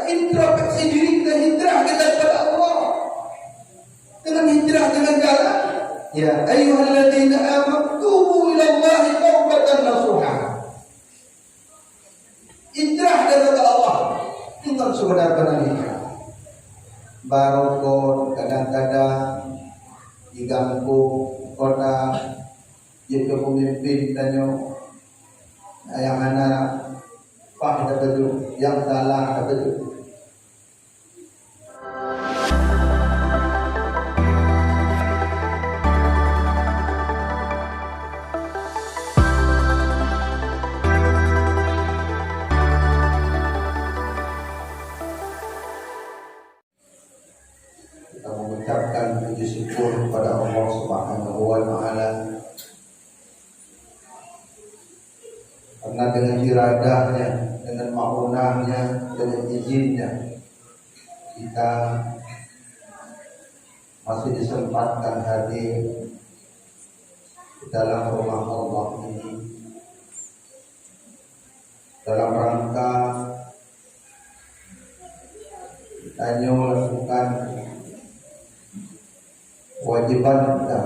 introspeksi diri kita, hijrah kita kepada Allah. Dengan hijrah dengan jalan, ya ayyuhalladzina amanu tubu ila Allahi taubatan nasuha. Hijrah kepada Allah dengan sebenar-benar hijrah. Baru pun kadang-kadang di Gampong kota jadi pemimpin tanya yang anak Pak ada betul, yang salah ada betul. Kita mengucapkan puji syukur kepada Allah Subhanahu wa Ta'ala, karena dengan iradahnya, dengan ma'unahnya, dengan izinnya, kita masih disempatkan hadir di dalam rumah Allah ini dalam rangka kita melakukan kewajiban kita,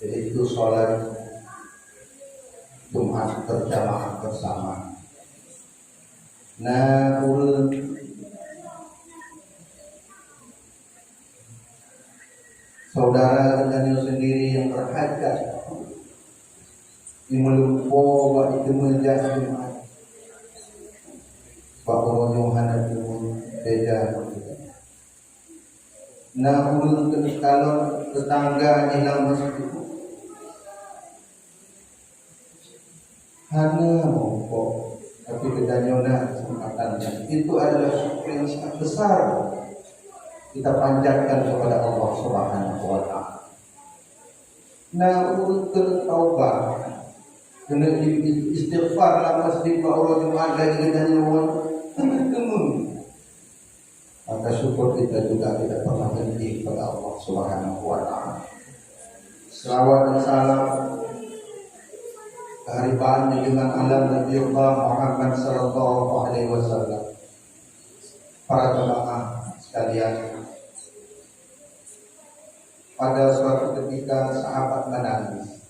yaitu sholat Jum'at berjamaah bersama. Namun saudara kita sendiri yang berhajat di melumpuh itu menjadi Jum'at bahwa Yohanes itu beda. Namun kalau tetangga hilang masjid hanya mongkok, tapi bedanya kesempatannya itu adalah syukur yang sangat besar kita panjatkan kepada Allah Subhanahu wa Ta'ala. Nah, untuk taubat, kena istighfar lah masjid Allah Jum'at lagi bedanya temu. Maka syukur kita juga tidak pernah berhenti kepada Allah Subhanahu wa Ta'ala. Selawat dan salam keharibaan dengan alam Nabi Allah Muhammad sallallahu alaihi wasallam. Para jemaah sekalian, pada suatu ketika sahabat menangis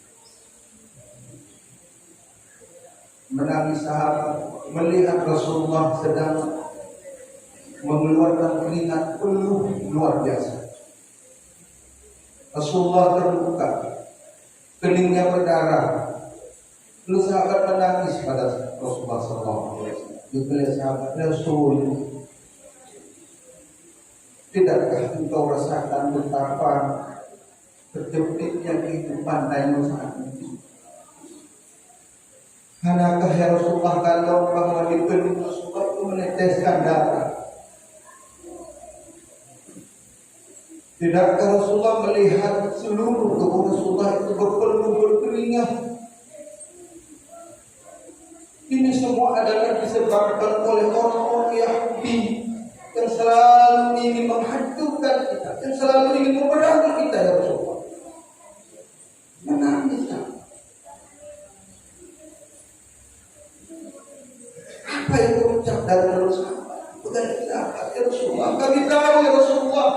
sahabat melihat Rasulullah sedang mengeluarkan keringat peluh luar biasa. Rasulullah terluka, keningnya berdarah. Lalu sahabat menangis pada Rasulullah SAW. Juga sahabat Rasul, tidakkah engkau rasakan betapa terjepitnya kehidupan Ainal saat ini? Manakah ya Rasulullah kalau bahwa di peluh Rasulullah itu meneteskan darah? Tidakkah Rasulullah melihat seluruh tubuh Rasulullah itu berpeluh berkeringat? Ini semua adalah disebabkan oleh orang-orang Yahudi yang selalu ingin menghancurkan kita, yang selalu ingin memerangi kita, ya Rasulullah. Menangis. Apa yang kau ucap dari Rasulullah? Bukan kita, ya Rasulullah. Kami tahu, ya Rasulullah,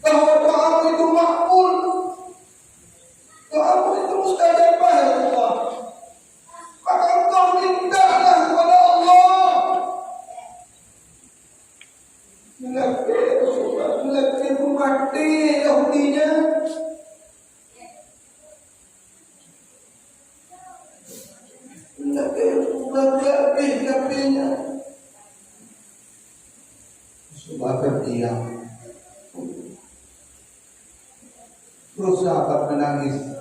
bahwa doamu itu makbul, doamu itu mustajabah, ya Rasulullah. Maka engkau mintalah kepada Allah. Melakir Rasulullah, melakir mati Yahudinya. Melakir Rasulullah, kabeh-kabehnya. Rasulullah terdiam. Terus sahabat menangis.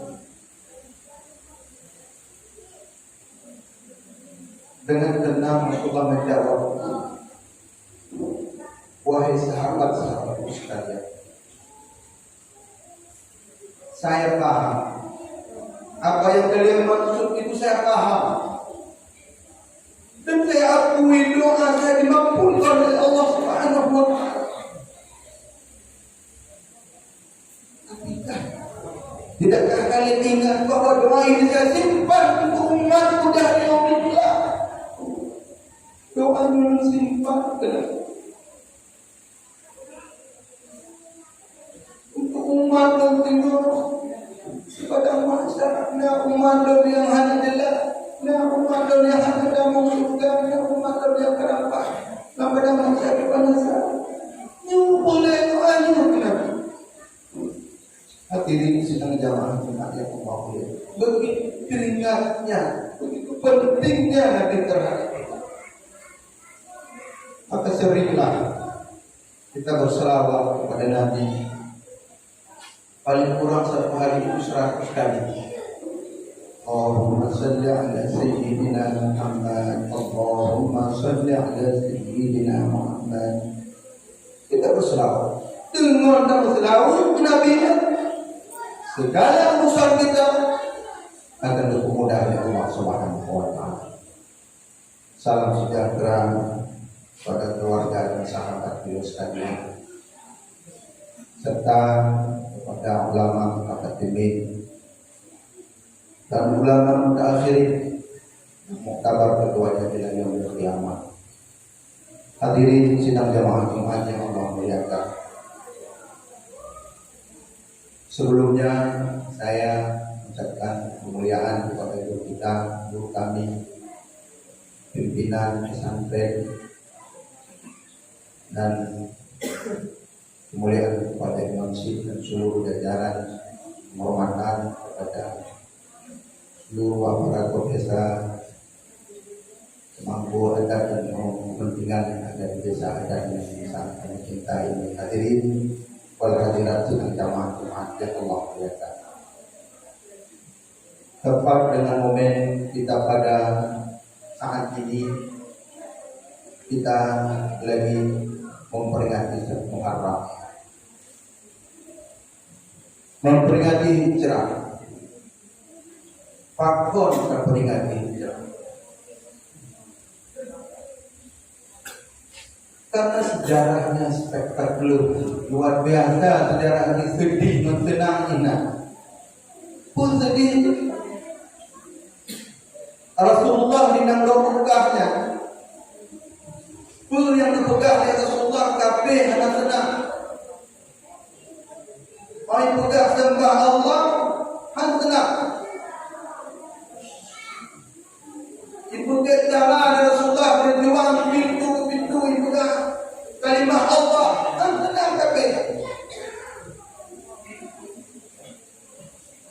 Dengan tenang Rasulullah menjawab, wahai sahabat-sahabatku sekalian, saya paham. Apa yang kalian maksud itu saya paham. Dan saya akui doa saya dimampunkan oleh Allah Subhanahu wa Ta'ala. Tidakkah kalian ingat bahwa doa ini saya simpan untuk umatku dari Allah? simpan untuk umat dan timur pada masyarakat umat yang adalah umat yang ada mewujudkan umat yang kerampas pada masyarakat bangsa boleh anu kenapa hadirin sidang jamaah Jumat yang Allah begitu teringatnya, begitu pentingnya Nabi terhadap kita. Maka seringlah kita berselawat kepada Nabi, paling kurang satu hari itu 100 kali. Allahumma salli ala sayyidina Muhammad, Allahumma salli ala sayyidina Muhammad. Kita berselawat. Dengan kita berselawat Nabi, segala urusan kita akan dipermudah oleh Allah Subhanahu wa Ta'ala. Salam sejahtera pada keluarga dan sahabat beliau sekalian, serta kepada ulama akademik dan ulama mutaakhirin muktabar keduanya bila yaumil qiyamah. Hadirin sidang jamaah Jumat yang Allah muliakan. Sebelumnya saya mengucapkan kemuliaan kepada guru kita, guru kami, pimpinan pesantren, dan kemuliaan kepada Imam Masjid dan seluruh jajaran, penghormatan kepada seluruh aparat desa semampu Adan dan kepentingan yang ada di desa Adan yang sangat kami cintai ini. Hadirin wal hadirat sidang jamaah Jumat yang Allah muliakan. Tepat dengan momen kita pada saat ini, kita lagi memperingati Muharram, memperingati Hijrah. Faktor kita peringati Hijrah karena sejarahnya spektakuler, luar biasa. Sejarah ini sedih, menyenangkan pun sedih. Rasulullah di nang pegahnya, pun yang dipegang oleh Rasulullah kabeh anak senang. Ai pegang sembah Allah, han senang. Ibu cara Rasulullah berjuang pintu ke pintu, ibu kalimah Allah, han senang kabeh.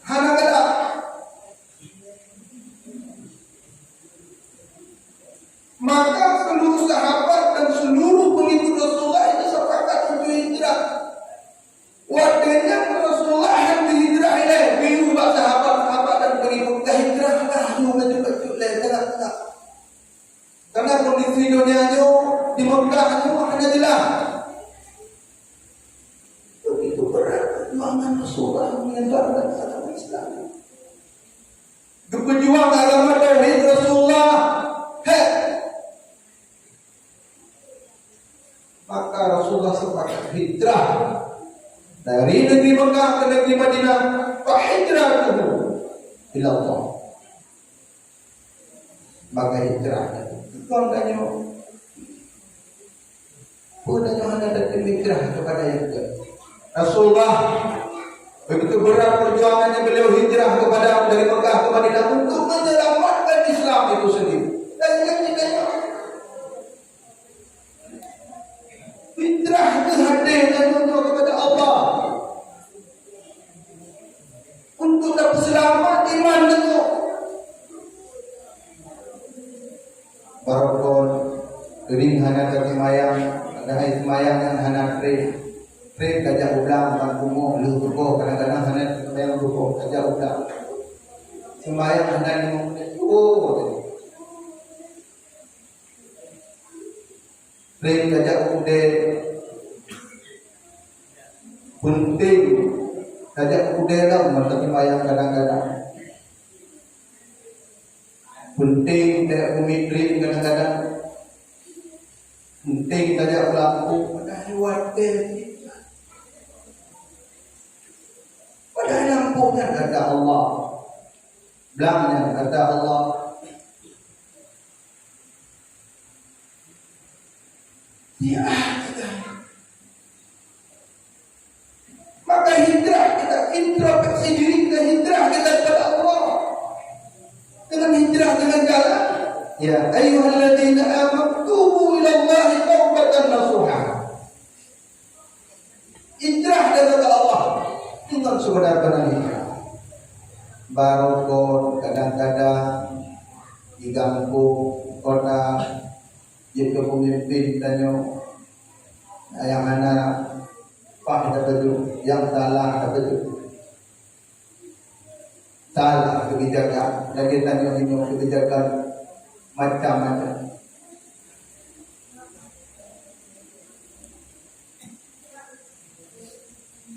Hana kada maka seluruh sahabat dan seluruh pengikut Rasulullah itu sepakat untuk hijrah. Wadahnya Rasulullah yang dihijrah ini biru bak sahabat dan pengikut hijrah lah juga juga tengah-tengah. Karena kondisi dunianya di Mekah itu hanya jelas. Begitu berat perjuangan Rasulullah menyebarkan agama Islam. Berjuang agama tauhid Rasulullah. Maka Rasulullah sepakat hijrah dari negeri Mekah ke negeri Madinah. Hijrah itu ila Allah. Maka hijrah itu maknanya bukan hanya datang hijrah kepada yang Rasulullah. Begitu berat perjuangannya beliau hijrah kepada dari Mekah ke Madinah untuk menyelamatkan Islam itu sendiri. Dan yang hijrah itu hadirkan untuk kepada Allah, untuk dapat selamat iman itu. Barakon kering hana tersemayang, ada air semayang yang hana trip kajak ulang bangkumu lu tubuh kadang-kadang hana semayang tubuh kajak ulang semayang hana 5 menit. Trip kajak udah penting kajak udah lah masa semayang kadang-kadang penting tidak umidrin kadang-kadang penting kajak lampu padahal lampunya ada Allah, belangnya ada Allah. Dia kita. Maka hijrah kita, introspeksi diri kita, hijrah kita kepada Allah. Dengan hijrah dengan jalan, ya ayyuhalladzina amanu tubu ila Allahi taubatan nasuha. Hijrah kepada Allah dengan sebenar-benar hijrah. Baru kadang-kadang di Gampong kota jadi pemimpin tanya yang anak Pak kata tu, yang salah kata tu, salah kebijakan, lagi tanya minum kebijakan macam-macam.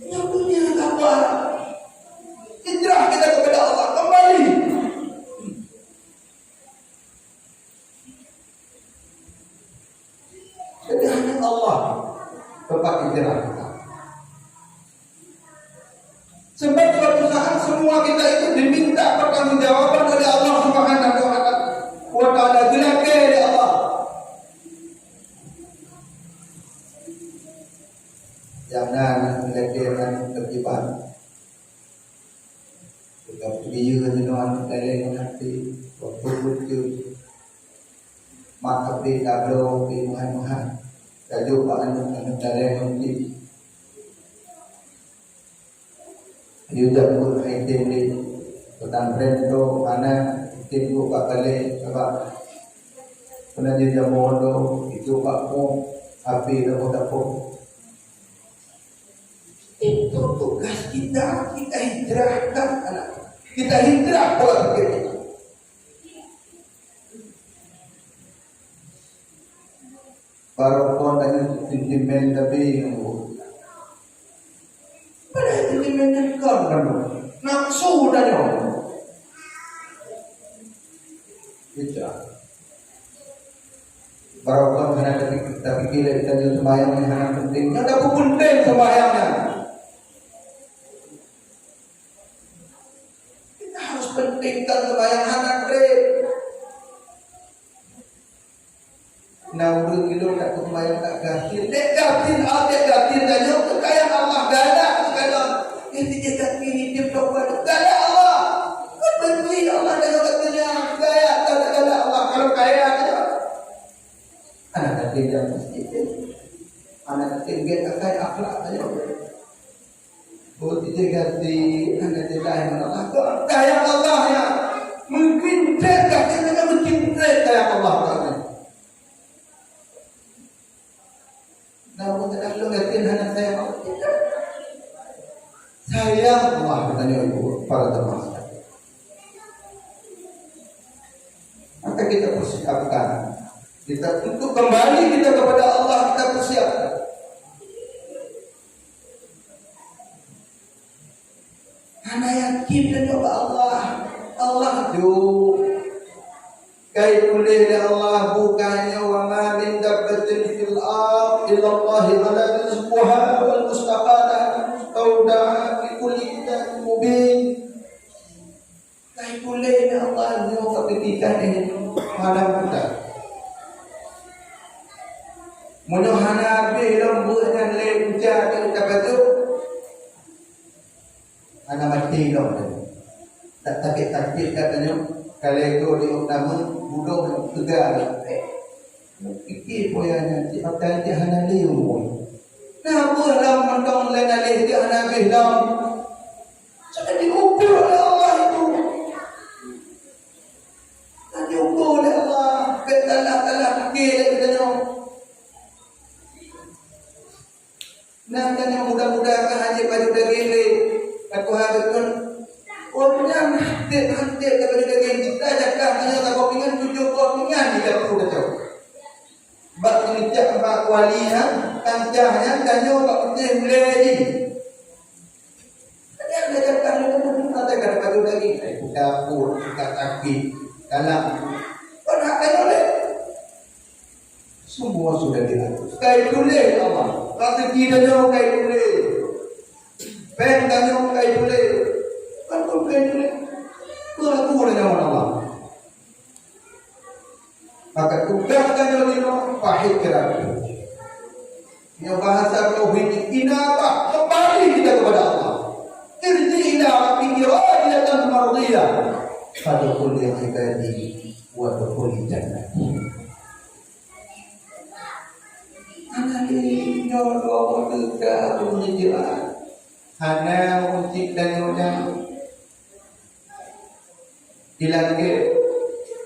Yang punya apa? Hijrah kita kepada Allah, kembali. Jadi hanya Allah tempat hijrah kita. Sebab suatu saat semua kita itu diminta pertanggungjawaban oleh Allah Subhanahu wa Ta'ala. Dilakukan oleh Allah. Jangan dilakukan terlibat. Jika dia jenuhan dalam hati, waktu maka kita berdoa di Muhammad. Tajuk anu dalam hati. Yudak pun item di petang rento mana item bu bakale sebab pernah jadi modo itu pak pun api dah dapat. Itu tugas kita hijrahkan anak. Kita hijrah pola pikir kita. Baru pun tanya sentimen tapi pada sentimen yang kau kan nafsu tanya. Hijrah. Baru pun karena kita pikir kita jadi sembahyang yang sangat penting. Ada apa penting sembahyangnya? Kita harus pentingkan sembahyang anak dek. Nah, udah kilo tak sembahyang tak gatin. Dek gatin, dek gatin tanya kekayaan Allah gada sekarang. Yang dijaga ini dia berdoa gada Allah. Kan benci Allah dan katanya kaya tak gada Allah. Kalau kaya aja. Anak kecil yang mesti anak kecil dia kaya akhlak aja. Oh dijaga di anak lain Allah. Kaya Allah ya. Mungkin dia katanya mencintai kaya Allah kan. Namun terlalu yakin anak saya mau tidak. Sayang Allah katanya ibu para teman. Maka kita persiapkan. Kita untuk kembali kita kepada Allah kita persiapkan. Anak yakin dan coba Allah itu kait oleh Allah bukannya wa ma min dabbatin fil ard illa Allah ala rizquha wal mustaqalah tauda fi kulli kitabin mubin. Kait oleh Allah itu ketika ini malam kita. Munohana be lembu dan lenja kita betul. Anak mati dong. Tak takut katanya kalau itu diutama budok tegar. Fikir poyanya si akan dia hana liu. Nah buram mendong lena leh dia hana bilang. Sudah diukur oleh Allah itu. Dan diukur oleh Allah. Betalah fikir katanya. Nah katanya mudah-mudahan haji baju daging aku habiskan. Orang hantik kepada daging kita jakah hanya tak kopingan 7 kopingan kita perlu kacau. Bak menicak bak walihan kancahnya kanyo bak putih mulai ni. Tadi ada jakah itu ada kada baju daging. Dapur, kat kaki, dalam. Pada kanyo le. Semua sudah diatur. Kai boleh Allah. Rezeki kanyo kai boleh. Pen kanyo kai boleh. Kalau kau berlaku dengan Allah, maka tugaskan jodoh pahit kerana Yang bahasa tauhid inabah, kembali kita kepada Allah. Irji ila rabbika radiyatan mardiyah. Fadkhul ibadi wa dkhul jannati. Anak ini nyolong tegak berhijrah. Hana untuk dan yang di langit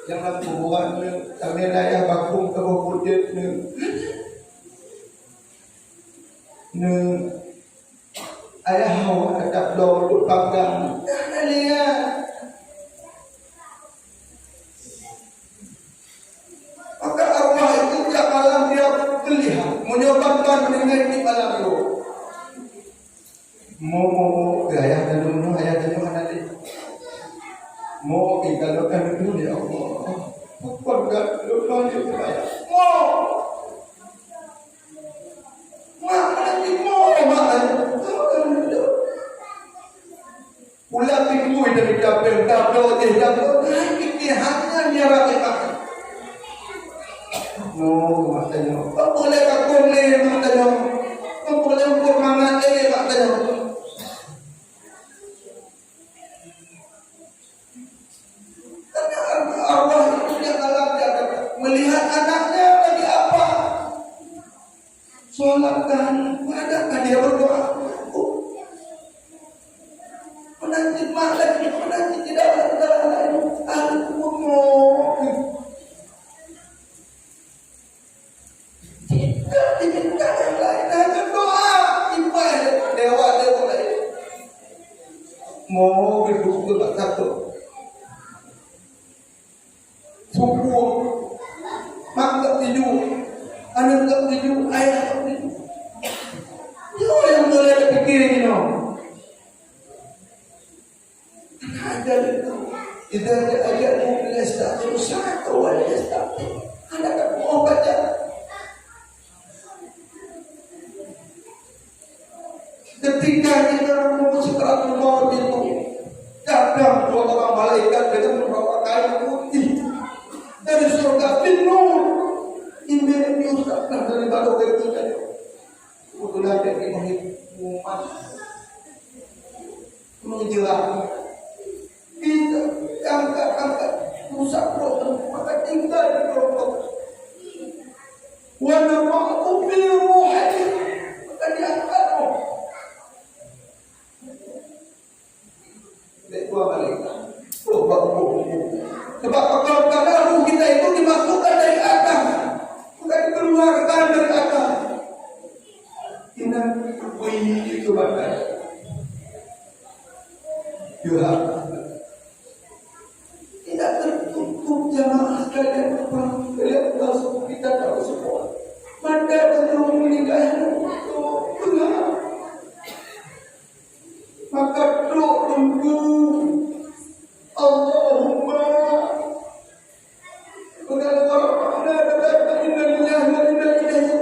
jangan buat kami layak bakum ke bukit ne ayah hawa tak dong duk panggang lihat. Maka arwah itu tiap malam dia melihat menyebabkan mendengar di malam itu mau ayah dan dulu mana dia mau tinggalkan dulu ya Allah. Bukan lupa dia ayah nanti ulang minggu dari dapur hanya nyarap makan. Matanya. Boleh kakun ni matanya. Boleh ukur mangan matanya. Karena arwah itu yang alam dia melihat anaknya lagi apa. Solatkan, adakah dia berdoa? Menanti malam, menanti tidak ada lain. Tidak yang lain. Hanya doa. Ibadah dewa lain. Mau berdua tak satu. Suku mak tak tidur, anak tak tidur, ayah tak tidur. Itu yang boleh fikir ini. Ada itu. Kita ada ajak mobilis tak terus satu ada tak. Anak tak mau baca. Ketika kita mau sekeratul maut itu, datang dua orang malaikat dengan membawa kain putih dari surga penuh. Ini diusapkan dari batu kerja. Kebetulan dari umat menjelaskan kita angkat rusak roh maka tinggal di roh. Wana ma'u bil ruhi maka diangkat roh. Dua malaikat. Sebab karena ruh kita itu dimasukkan dari Adan, bukan dikeluarkan dari Adan. Ini wih kebakan. Ya, tidak tertutup jamaah sekalian. Kalian tahu kita tahu semua. Maka belum menikah maka tunggu Allahumma kepada orang ada innalillah wa inna ilaihi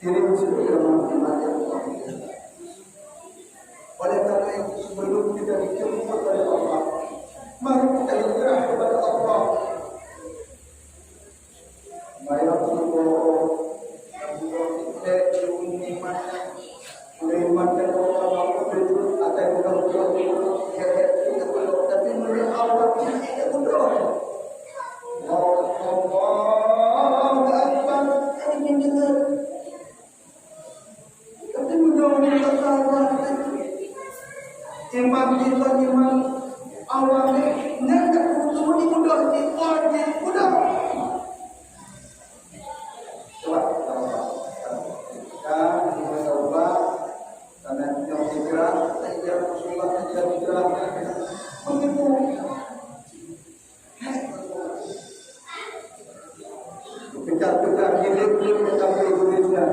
kirim sendiri mati-mati. Oleh karena itu sebelum kita dijemput oleh Allah, mari kita hijrah kepada Allah. Mari kita menyelamatkan orang betul atau bukan tapi melihat Allah tidak bodoh. Allah Akbar ini dengar. Tapi mudah-mudahan kita Allah iman kita iman Allah ni nak semua ni mudah mudah. Rasulullah Hijrah begitu. Pencak-pencak hidup sampai Indonesia.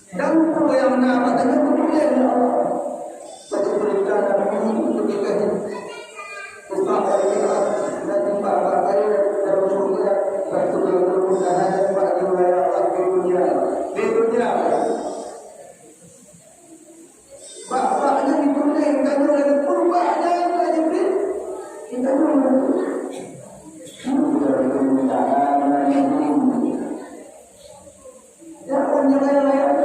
Dan yang nama dengan kemuliaan Allah. Bagi mereka yang ketika Khutbah dan jumpa air dan Rasulullah berkemuliaan dan bagi wilayah dunia. Di dunia. Bapaknya diperintahkan oleh perubahannya Jibril. Kita jangan layan-layan.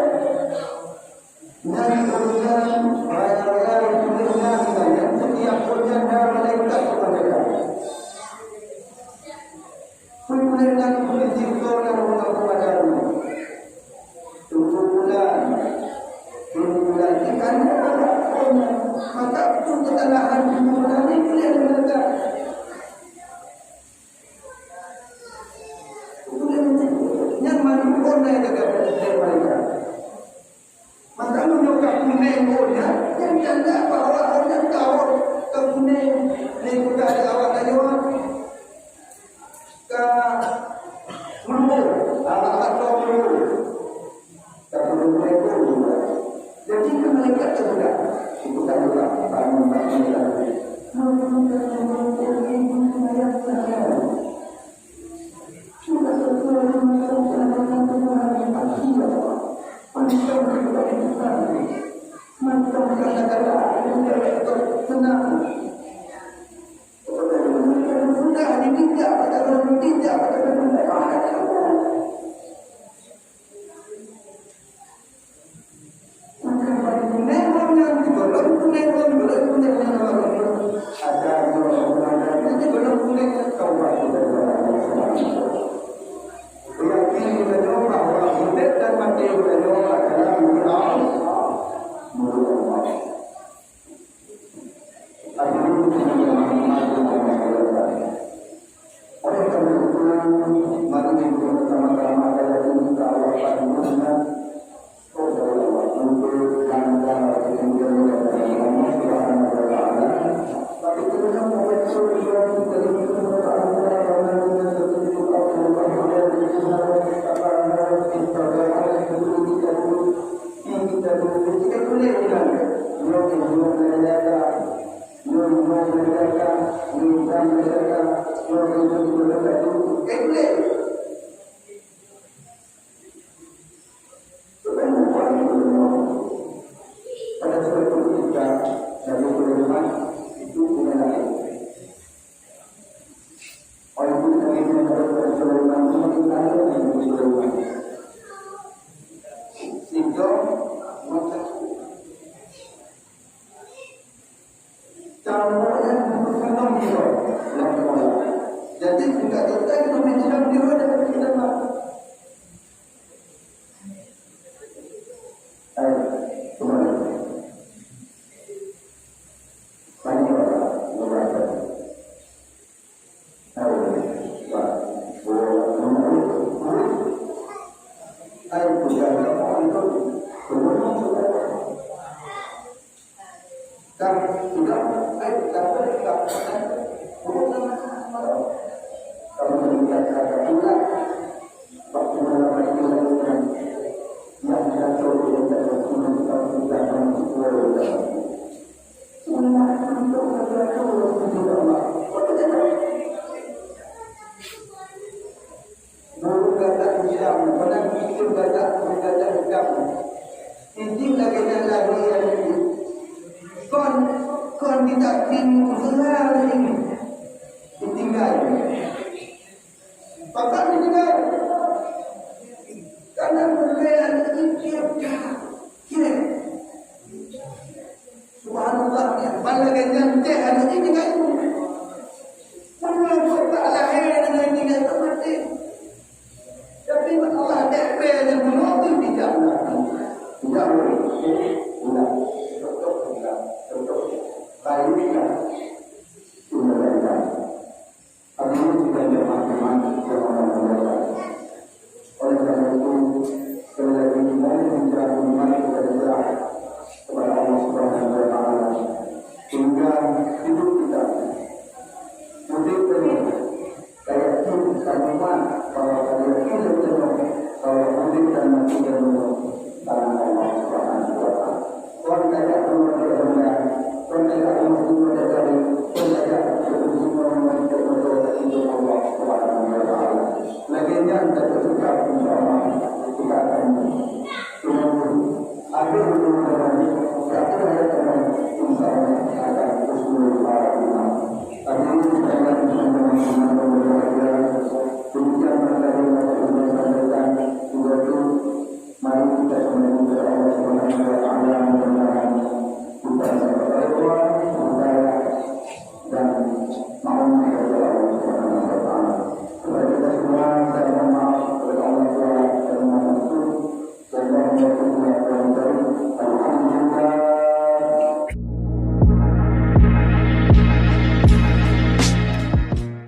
Dari kemudian raya-raya itu menyenangkan yang setiap punya malaikat kepada kemudian berzikir dan mengaku padamu 7 bulan jika anda maka pun kesalahan 7 bulan ini boleh melekat yang manapun yang dekat mereka. Maka menyokap menengoknya yang janda bahawa orang tahu kemudian kita ada awak tajawab ke mampu awak tahu tapi mereka jadi mereka cerdas itu tak juga bangun macam kata-kata yang tenang. mohon kepada Allah Subhanahu wa taala. Kepada kita semua saya mohon maaf kepada Allah Taala dan Rasul sallallahu alaihi wasallam.